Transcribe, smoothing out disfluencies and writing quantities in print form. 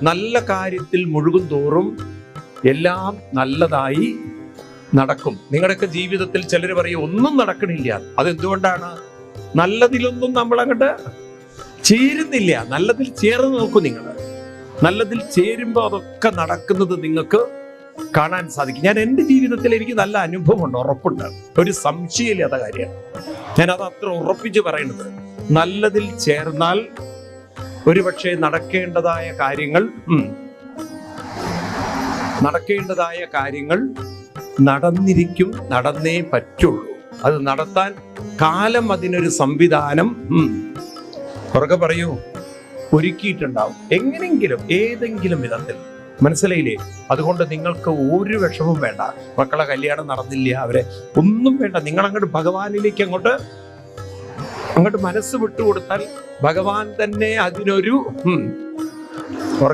നല്ല കാര്യത്തിൽ മുഴുകും തോറും എല്ലാം നല്ലതായി നടക്കും. നിങ്ങളുടെയൊക്കെ ജീവിതത്തിൽ ചിലർ പറയും ഒന്നും നടക്കണില്ല. അതെന്തുകൊണ്ടാണ്? നല്ലതിലൊന്നും നമ്മൾ അങ്ങോട്ട് ചേരുന്നില്ല. നല്ലതിൽ ചേർന്ന് നോക്കൂ. നിങ്ങൾ നല്ലതിൽ ചേരുമ്പോൾ അതൊക്കെ നടക്കുന്നത് നിങ്ങൾക്ക് കാണാൻ സാധിക്കും. ഞാൻ എൻ്റെ ജീവിതത്തിൽ എനിക്ക് നല്ല അനുഭവമുണ്ട്, ഉറപ്പുണ്ട്, ഒരു സംശയമില്ലാത്ത കാര്യമാണ്. ഞാനത് അത്ര ഉറപ്പിച്ച് പറയുന്നത്. നല്ലതിൽ ചേർന്നാൽ ഒരുപക്ഷെ നടക്കേണ്ടതായ കാര്യങ്ങൾ നടന്നിരിക്കും, നടന്നേ പറ്റുള്ളൂ. അത് നടത്താൻ കാലം അതിനൊരു സംവിധാനം പുറകെ പറയൂ ഒരുക്കിയിട്ടുണ്ടാവും. എങ്ങനെങ്കിലും ഏതെങ്കിലും വിധത്തിൽ. മനസ്സിലായില്ലേ? അതുകൊണ്ട് നിങ്ങൾക്ക് ഒരു വിഷമവും വേണ്ട. മക്കളെ കല്യാണം നടന്നില്ല, അവരെ ഒന്നും വേണ്ട. നിങ്ങൾ അങ്ങോട്ട് ഭഗവാനിലേക്ക് അങ്ങോട്ട് മനസ്സ് വിട്ടുകൊടുത്താൽ ഭഗവാൻ തന്നെ അതിനൊരു